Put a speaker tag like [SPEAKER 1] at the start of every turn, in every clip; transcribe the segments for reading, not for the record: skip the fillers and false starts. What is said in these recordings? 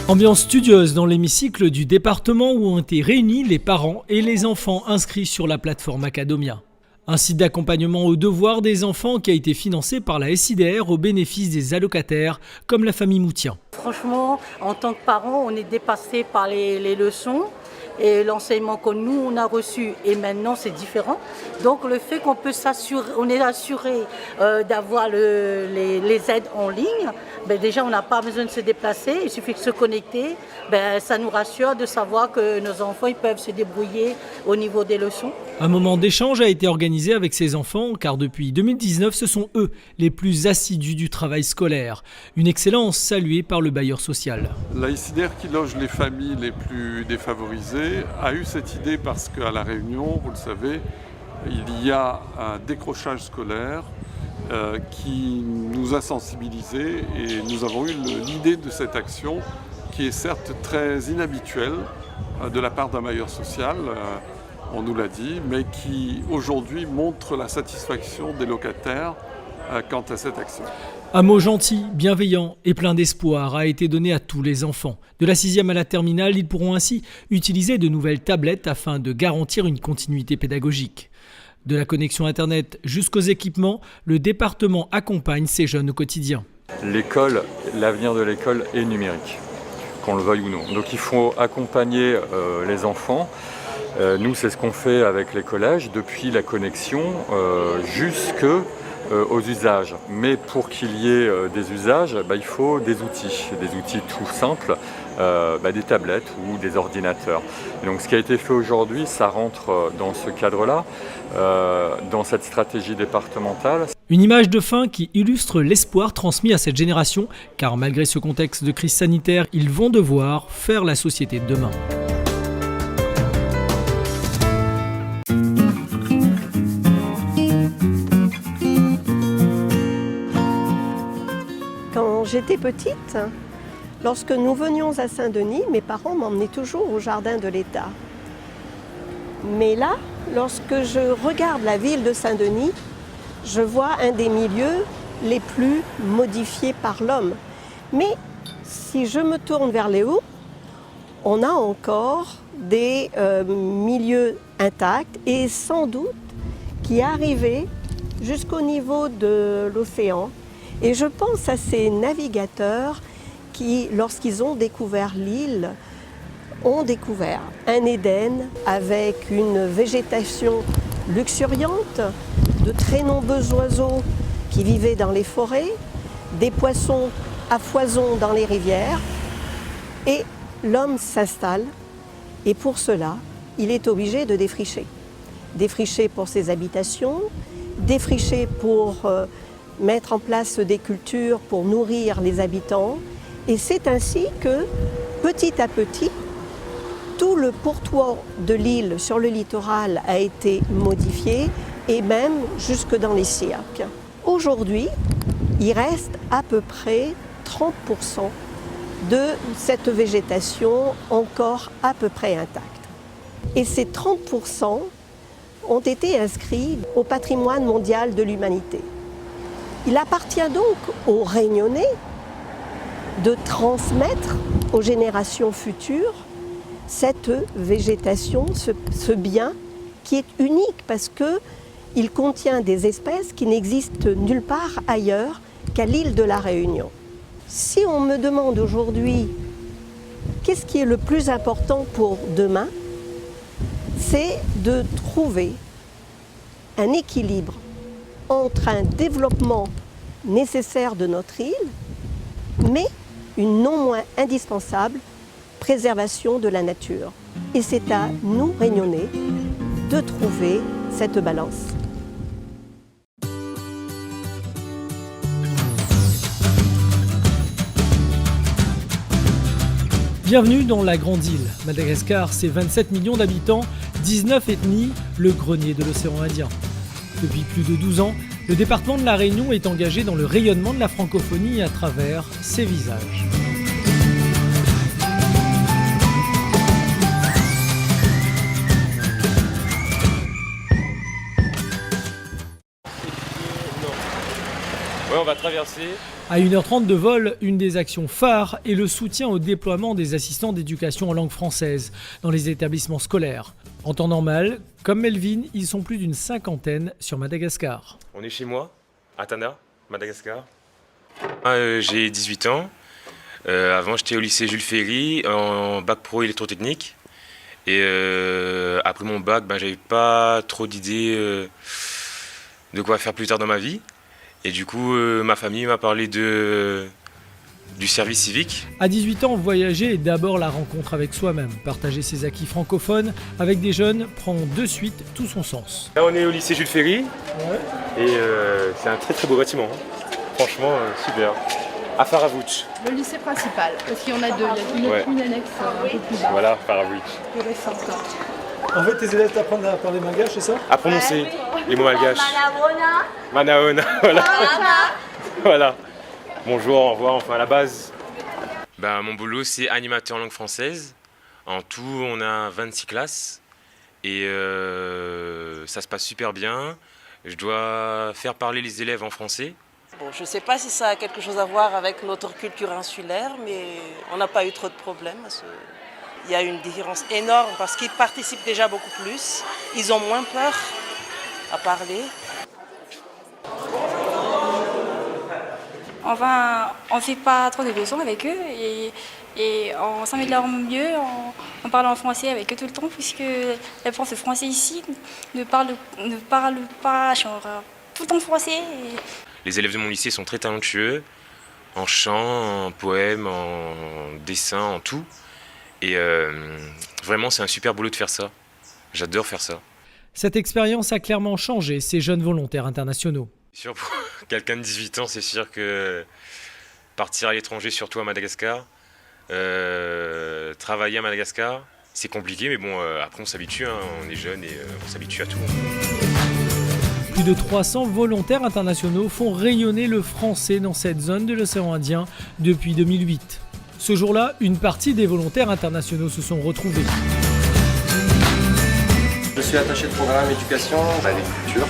[SPEAKER 1] Ambiance studieuse dans l'hémicycle du département où ont été réunis les parents et les enfants inscrits sur la plateforme Academia. Un site d'accompagnement aux devoirs des enfants qui a été financé par la SIDR au bénéfice des allocataires comme la famille Moutien.
[SPEAKER 2] Franchement, en tant que parents, on est dépassés par les leçons et l'enseignement que nous on a reçu et maintenant c'est différent. Donc le fait qu'on peut s'assurer, on est assuré d'avoir les aides en ligne, déjà on n'a pas besoin de se déplacer, il suffit de se connecter, ça nous rassure de savoir que nos enfants ils peuvent se débrouiller au niveau des leçons.
[SPEAKER 1] Un moment d'échange a été organisé avec ces enfants car depuis 2019 ce sont eux les plus assidus du travail scolaire. Une excellence saluée par le bailleur social.
[SPEAKER 3] La SIDR qui loge les familles les plus défavorisées a eu cette idée parce qu'à La Réunion, vous le savez, il y a un décrochage scolaire qui nous a sensibilisés et nous avons eu l'idée de cette action qui est certes très inhabituelle de la part d'un bailleur social, on nous l'a dit, mais qui aujourd'hui montre la satisfaction des locataires quant à cette action.
[SPEAKER 1] Un mot gentil, bienveillant et plein d'espoir a été donné à tous les enfants. De la 6e à la terminale, ils pourront ainsi utiliser de nouvelles tablettes afin de garantir une continuité pédagogique. De la connexion Internet jusqu'aux équipements, le département accompagne ces jeunes au quotidien.
[SPEAKER 4] L'école, l'avenir de l'école est numérique, qu'on le veuille ou non. Donc il faut accompagner les enfants. Nous, c'est ce qu'on fait avec les collèges, depuis la connexion jusque aux usages. Mais pour qu'il y ait des usages, il faut des outils tout simples, des tablettes ou des ordinateurs. Et donc ce qui a été fait aujourd'hui, ça rentre dans ce cadre-là, dans cette stratégie départementale.
[SPEAKER 1] Une image de fin qui illustre l'espoir transmis à cette génération, car malgré ce contexte de crise sanitaire, ils vont devoir faire la société de demain.
[SPEAKER 5] Quand j'étais petite, lorsque nous venions à Saint-Denis, mes parents m'emmenaient toujours au jardin de l'État. Mais là, lorsque je regarde la ville de Saint-Denis, je vois un des milieux les plus modifiés par l'homme. Mais si je me tourne vers les hauts, on a encore des milieux intacts et sans doute qui arrivaient jusqu'au niveau de l'océan. Et je pense à ces navigateurs qui, lorsqu'ils ont découvert l'île, ont découvert un Éden avec une végétation luxuriante, de très nombreux oiseaux qui vivaient dans les forêts, des poissons à foison dans les rivières. Et l'homme s'installe et pour cela, il est obligé de défricher. Défricher pour ses habitations, défricher pour mettre en place des cultures pour nourrir les habitants. Et c'est ainsi que, petit à petit, tout le pourtour de l'île sur le littoral a été modifié et même jusque dans les cirques. Aujourd'hui, il reste à peu près 30% de cette végétation encore à peu près intacte. Et ces 30% ont été inscrits au patrimoine mondial de l'humanité. Il appartient donc aux Réunionnais de transmettre aux générations futures cette végétation, ce bien qui est unique parce qu'il contient des espèces qui n'existent nulle part ailleurs qu'à l'île de la Réunion. Si on me demande aujourd'hui qu'est-ce qui est le plus important pour demain, c'est de trouver un équilibre entre un développement nécessaire de notre île, mais une non moins indispensable préservation de la nature. Et c'est à nous, Réunionnais, de trouver cette balance.
[SPEAKER 1] Bienvenue dans la Grande Île. Madagascar, c'est 27 millions d'habitants, 19 ethnies, le grenier de l'océan Indien. Depuis plus de 12 ans, le département de La Réunion est engagé dans le rayonnement de la francophonie à travers ses visages.
[SPEAKER 4] Ouais,
[SPEAKER 6] on va traverser.
[SPEAKER 1] À 1h30 de vol, une des actions phares est le soutien au déploiement des assistants d'éducation en langue française dans les établissements scolaires. En temps normal, comme Melvin, ils sont plus d'une 50aine sur Madagascar.
[SPEAKER 6] On est chez moi, à Tana, Madagascar. J'ai 18 ans. Avant, j'étais au lycée Jules Ferry, en bac pro électrotechnique. Et après mon bac, j'avais pas trop d'idées de quoi faire plus tard dans ma vie. Et du coup, ma famille m'a parlé du service civique.
[SPEAKER 1] À 18 ans, voyager est d'abord la rencontre avec soi-même. Partager ses acquis francophones avec des jeunes prend de suite tout son sens.
[SPEAKER 6] Là, on est au lycée Jules Ferry. Et c'est un très très beau bâtiment. Franchement, super. À Faravouch.
[SPEAKER 7] Le lycée principal, parce qu'il y en a deux. Il y a une annexe un peu plus bas.
[SPEAKER 6] Voilà, Faravouch.
[SPEAKER 7] Plus récente.
[SPEAKER 1] En fait, tes élèves t'apprennent à parler malgache, c'est ça?
[SPEAKER 6] À prononcer les mots malgaches. Manaona, voilà. Voilà. Bonjour, au revoir, enfin à la base. Mon boulot, c'est animateur en langue française. En tout, on a 26 classes. Et ça se passe super bien. Je dois faire parler les élèves en français.
[SPEAKER 8] Bon, je ne sais pas si ça a quelque chose à voir avec notre culture insulaire, mais on n'a pas eu trop de problèmes. Il y a une différence énorme parce qu'ils participent déjà beaucoup plus. Ils ont moins peur à parler.
[SPEAKER 9] Enfin, on ne fait pas trop de leçons avec eux et on s'améliore mieux en parlant en français avec eux tout le temps, puisque les profs de français ici ne parlent pas genre, tout en français.
[SPEAKER 6] Les élèves de mon lycée sont très talentueux, en chant, en poème, en dessin, en tout. Et vraiment, c'est un super boulot de faire ça. J'adore faire ça.
[SPEAKER 1] Cette expérience a clairement changé ces jeunes volontaires internationaux.
[SPEAKER 6] Pour quelqu'un de 18 ans, c'est sûr que partir à l'étranger, surtout à Madagascar, travailler à Madagascar, c'est compliqué, mais bon, après on s'habitue, on est jeune et on s'habitue à tout.
[SPEAKER 1] Plus de 300 volontaires internationaux font rayonner le français dans cette zone de l'océan Indien depuis 2008. Ce jour-là, une partie des volontaires internationaux se sont retrouvés.
[SPEAKER 10] Je suis attaché de programme éducation,
[SPEAKER 11] agriculture,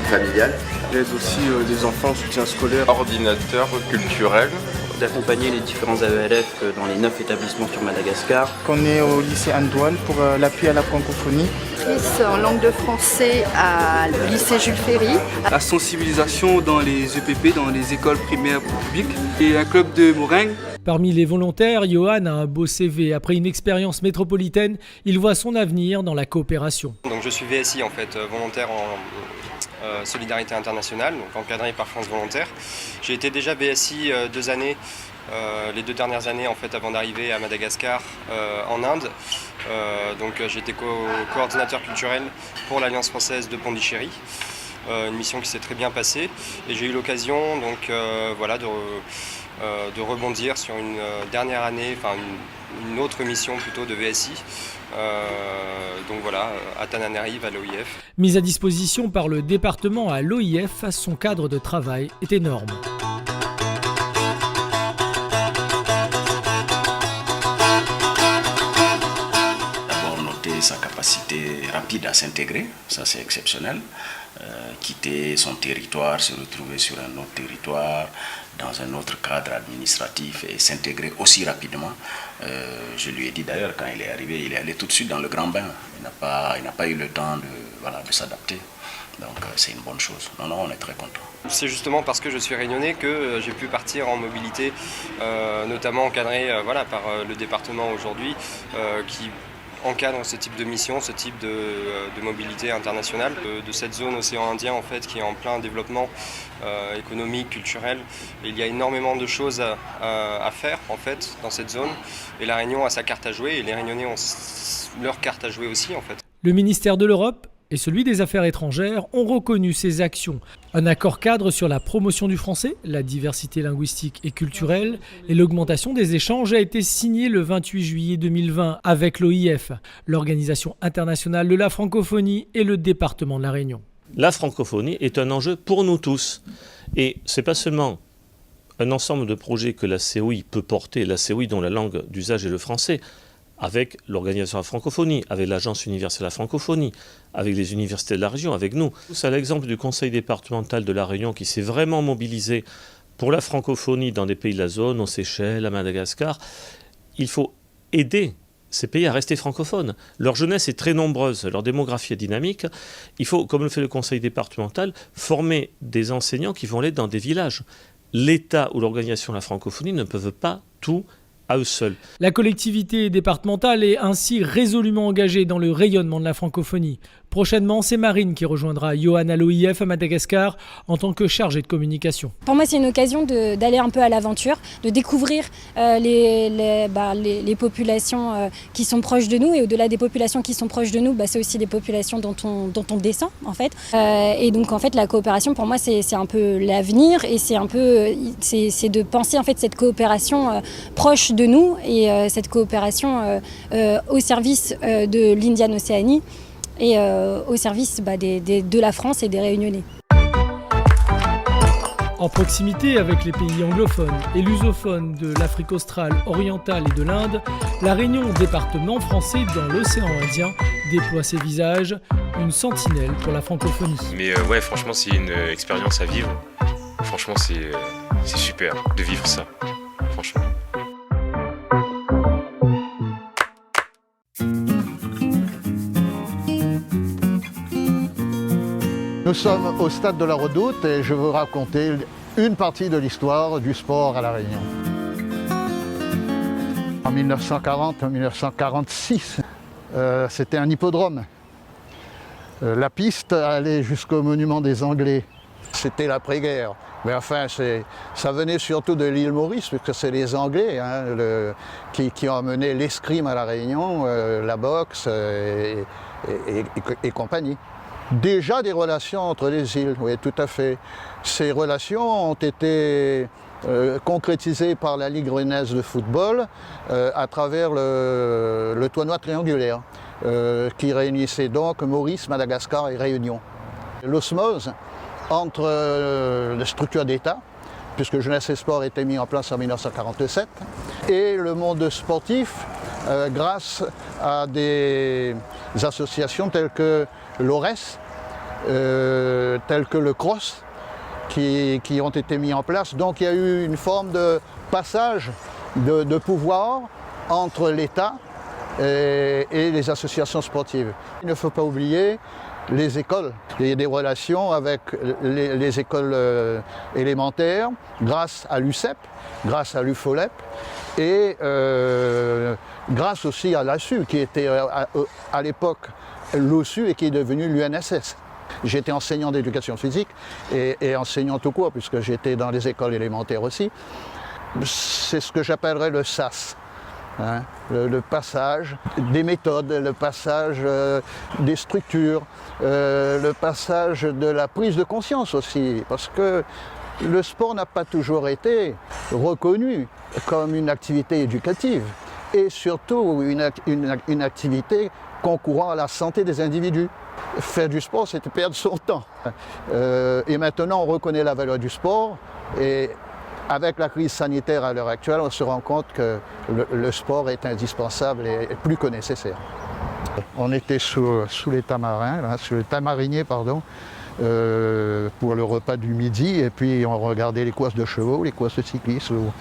[SPEAKER 11] familiale.
[SPEAKER 10] J'aide aussi des enfants en soutien scolaire.
[SPEAKER 12] Ordinateur culturel.
[SPEAKER 13] D'accompagner les différents AELF dans les 9 établissements sur Madagascar.
[SPEAKER 14] On est au lycée Antoine pour l'appui à la francophonie.
[SPEAKER 7] En langue de français au lycée Jules Ferry.
[SPEAKER 15] La sensibilisation dans les EPP, dans les écoles primaires publiques. Et un club de meringue.
[SPEAKER 1] Parmi les volontaires, Johan a un beau CV. Après une expérience métropolitaine, il voit son avenir dans la coopération.
[SPEAKER 16] Donc je suis VSI en fait, volontaire en solidarité internationale, donc encadré par France Volontaire. J'ai été déjà VSI 2 années, les 2 dernières années en fait avant d'arriver à Madagascar en Inde. Donc j'ai été coordinateur culturel pour l'Alliance française de Pondichéry. Une mission qui s'est très bien passée et j'ai eu l'occasion donc de rebondir sur une dernière année, enfin une autre mission plutôt de VSI. Donc voilà, à Tananarive, à l'OIF.
[SPEAKER 1] Mise à disposition par le département à l'OIF, son cadre de travail est énorme.
[SPEAKER 11] D'abord noter sa capacité rapide à s'intégrer, ça c'est exceptionnel. Quitter son territoire, se retrouver sur un autre territoire, dans un autre cadre administratif et s'intégrer aussi rapidement. Je lui ai dit d'ailleurs quand il est arrivé, il est allé tout de suite dans le grand bain. Il n'a pas eu le temps de s'adapter. Donc c'est une bonne chose. Non, on est très content.
[SPEAKER 16] C'est justement parce que je suis réunionnais que j'ai pu partir en mobilité, notamment encadré par le département aujourd'hui, qui encadre ce type de mission, ce type de mobilité internationale, de cette zone océan Indien en fait, qui est en plein développement économique, culturel. Et il y a énormément de choses à faire en fait dans cette zone. Et la Réunion a sa carte à jouer et les Réunionnais ont leur carte à jouer aussi en fait.
[SPEAKER 1] Le ministère de l'Europe et celui des Affaires étrangères ont reconnu ces actions. Un accord cadre sur la promotion du français, la diversité linguistique et culturelle et l'augmentation des échanges a été signé le 28 juillet 2020 avec l'OIF, l'Organisation internationale de la francophonie et le département de la Réunion.
[SPEAKER 17] La francophonie est un enjeu pour nous tous. Et ce n'est pas seulement un ensemble de projets que la COI peut porter, la COI dont la langue d'usage est le français, avec l'Organisation de la francophonie, avec l'Agence universelle de la francophonie, avec les universités de la région, avec nous. C'est l'exemple du conseil départemental de la Réunion qui s'est vraiment mobilisé pour la francophonie dans des pays de la zone, aux Seychelles, à Madagascar, il faut aider ces pays à rester francophones. Leur jeunesse est très nombreuse, leur démographie est dynamique. Il faut, comme le fait le conseil départemental, former des enseignants qui vont aller dans des villages. L'État ou l'organisation de la francophonie ne peuvent pas tout à eux seuls.
[SPEAKER 1] La collectivité départementale est ainsi résolument engagée dans le rayonnement de la francophonie. Prochainement, c'est Marine qui rejoindra Johan à l'OIF à Madagascar en tant que chargée de communication.
[SPEAKER 18] Pour moi, c'est une occasion d'aller un peu à l'aventure, de découvrir les populations qui sont proches de nous. Et au-delà des populations qui sont proches de nous, c'est aussi des populations dont on descend, en fait. Et donc, en fait, la coopération, pour moi, c'est un peu l'avenir. Et c'est de penser, en fait, cette coopération proche de nous et cette coopération au service de l'Indian Océanie et au service de la France et des Réunionnais.
[SPEAKER 1] En proximité avec les pays anglophones et lusophones de l'Afrique australe, orientale et de l'Inde, la Réunion, département français dans l'océan Indien, déploie ses visages, une sentinelle pour la francophonie.
[SPEAKER 6] Mais ouais, franchement, c'est une expérience à vivre. Franchement, c'est super de vivre ça. Franchement.
[SPEAKER 19] Nous sommes au stade de la Redoute et je veux raconter une partie de l'histoire du sport à La Réunion. En 1940-1946, c'était un hippodrome. La piste allait jusqu'au monument des Anglais. C'était l'après-guerre. Mais enfin, ça venait surtout de l'île Maurice, puisque c'est les Anglais qui ont amené l'escrime à La Réunion, la boxe et compagnie. Déjà des relations entre les îles, oui, tout à fait. Ces relations ont été concrétisées par la Ligue réunionnaise de football à travers le tournoi triangulaire qui réunissait donc Maurice, Madagascar et Réunion. L'osmose entre les structures d'État, puisque Jeunesse et Sport était mis en place en 1947, et le monde sportif grâce à des associations telles que l'ORES, telles que le CROSS, qui ont été mis en place. Donc il y a eu une forme de passage de pouvoir entre l'État et les associations sportives. Il ne faut pas oublier les écoles. Il y a des relations avec les écoles élémentaires grâce à l'UCEP, grâce à l'UFOLEP et grâce aussi à l'ASU qui était à l'époque l'OSU et qui est devenu l'UNSS. J'étais enseignant d'éducation physique et enseignant tout court puisque j'étais dans les écoles élémentaires aussi. C'est ce que j'appellerais le SAS. Hein, le passage des méthodes, le passage des structures, le passage de la prise de conscience aussi, parce que le sport n'a pas toujours été reconnu comme une activité éducative et surtout une activité concourant à la santé des individus. Faire du sport, c'était perdre son temps. Et maintenant, on reconnaît la valeur du sport et avec la crise sanitaire à l'heure actuelle, on se rend compte que le sport est indispensable et plus que nécessaire. On était sous les tamarins, sous les tamariniers, pardon, pour le repas du midi, et puis on regardait les courses de chevaux, les courses de cyclisme,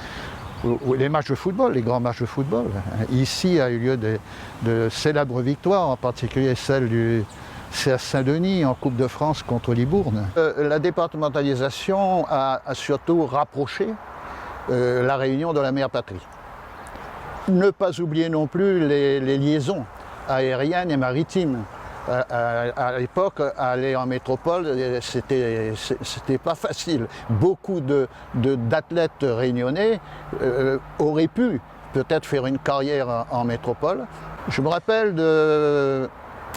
[SPEAKER 19] ou les matchs de football, les grands matchs de football. Ici a eu lieu de célèbres victoires, en particulier celle du CF Saint-Denis en Coupe de France contre Libourne. La départementalisation a surtout rapproché la Réunion de la mère patrie. Ne pas oublier non plus les liaisons aériennes et maritimes. À l'époque, aller en métropole, c'était pas facile. Beaucoup d'athlètes réunionnais auraient pu peut-être faire une carrière en métropole. Je me rappelle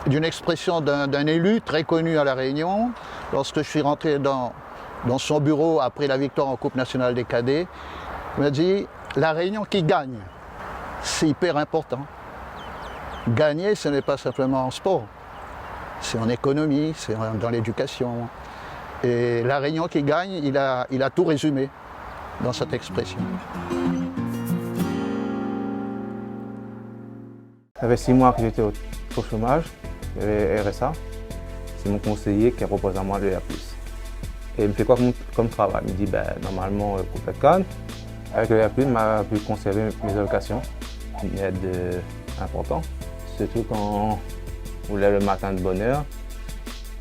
[SPEAKER 19] d'une expression d'un élu très connu à La Réunion, lorsque je suis rentré dans son bureau après la victoire en Coupe nationale des cadets. Il m'a dit « La Réunion qui gagne, c'est hyper important. Gagner, ce n'est pas simplement en sport, c'est en économie, c'est dans l'éducation. Et La Réunion qui gagne, il a tout résumé dans cette expression. »
[SPEAKER 20] Ça fait 6 mois que j'étais au chômage, j'avais RSA. C'est mon conseiller qui a proposé à moi de la plus. Et il me fait quoi comme travail? Il me dit normalement complète canne. Avec le R+, il m'a pu conserver mes allocations, une aide importante. Surtout quand on lève le matin de bonne heure.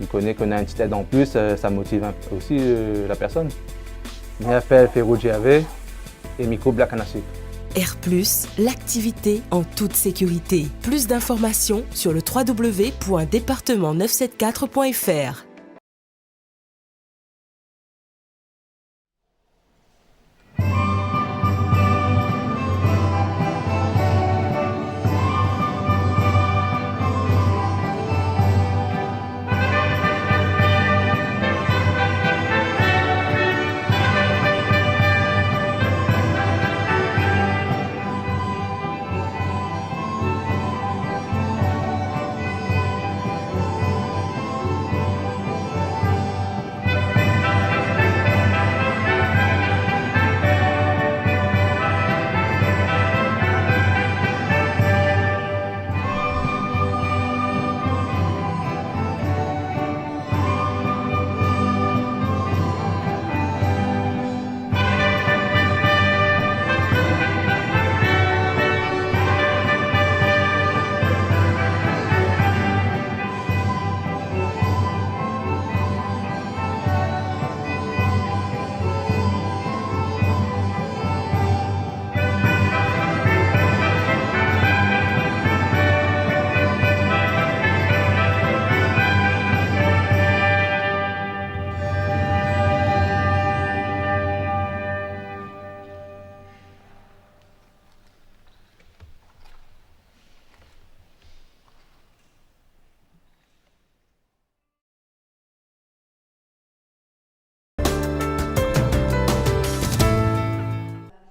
[SPEAKER 20] Il connaît qu'on a une petite aide en plus, ça motive aussi la personne. Miafel, Ferro GAV et micro black and acid.
[SPEAKER 21] R+, l'activité en toute sécurité. Plus d'informations sur le www.département974.fr.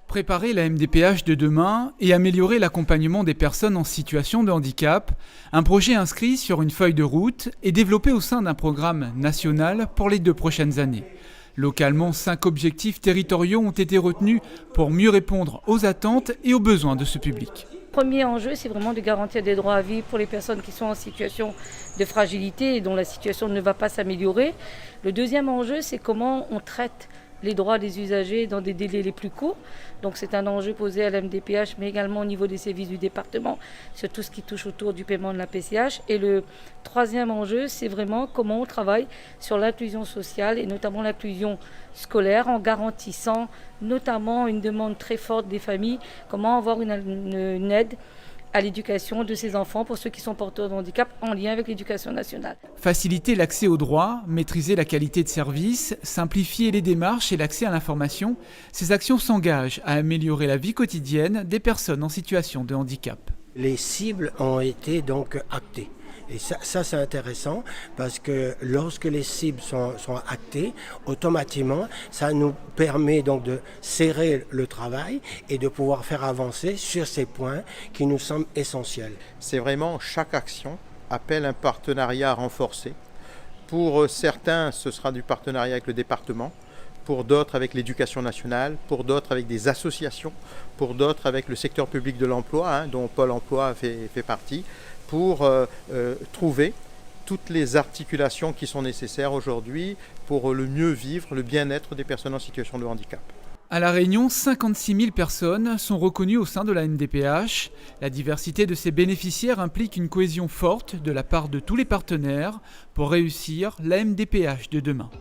[SPEAKER 22] Préparer la MDPH de demain et améliorer l'accompagnement des personnes en situation de handicap, un projet inscrit sur une feuille de route et développé au sein d'un programme national pour les 2 prochaines années. Localement, 5 objectifs territoriaux ont été retenus pour mieux répondre aux attentes et aux besoins de ce public.
[SPEAKER 2] Le premier enjeu, c'est vraiment de garantir des droits à vie pour les personnes qui sont en situation de fragilité et dont la situation ne va pas s'améliorer. Le deuxième enjeu, c'est comment on traite les droits des usagers dans des délais les plus courts. Donc c'est un enjeu posé à la MDPH, mais également au niveau des services du département, sur tout ce qui touche autour du paiement de la PCH. Et le troisième enjeu, c'est vraiment comment on travaille sur l'inclusion sociale et notamment l'inclusion scolaire, en garantissant notamment une demande très forte des familles, comment avoir une aide à l'éducation de ces enfants pour ceux qui sont porteurs de handicap en lien avec l'éducation nationale.
[SPEAKER 22] Faciliter l'accès aux droits, maîtriser la qualité de service, simplifier les démarches et l'accès à l'information, ces actions s'engagent à améliorer la vie quotidienne des personnes en situation de handicap.
[SPEAKER 23] Les cibles ont été donc actées. Et ça c'est intéressant parce que lorsque les cibles sont actées, automatiquement, ça nous permet donc de serrer le travail et de pouvoir faire avancer sur ces points qui nous semblent essentiels.
[SPEAKER 12] C'est vraiment chaque action appelle un partenariat renforcé. Pour certains, ce sera du partenariat avec le département, pour d'autres avec l'éducation nationale, pour d'autres avec des associations, pour d'autres avec le secteur public de l'emploi, dont Pôle emploi fait partie, pour trouver toutes les articulations qui sont nécessaires aujourd'hui pour le mieux vivre, le bien-être des personnes en situation de handicap.
[SPEAKER 22] À La Réunion, 56 000 personnes sont reconnues au sein de la MDPH. La diversité de ces bénéficiaires implique une cohésion forte de la part de tous les partenaires pour réussir la MDPH de demain.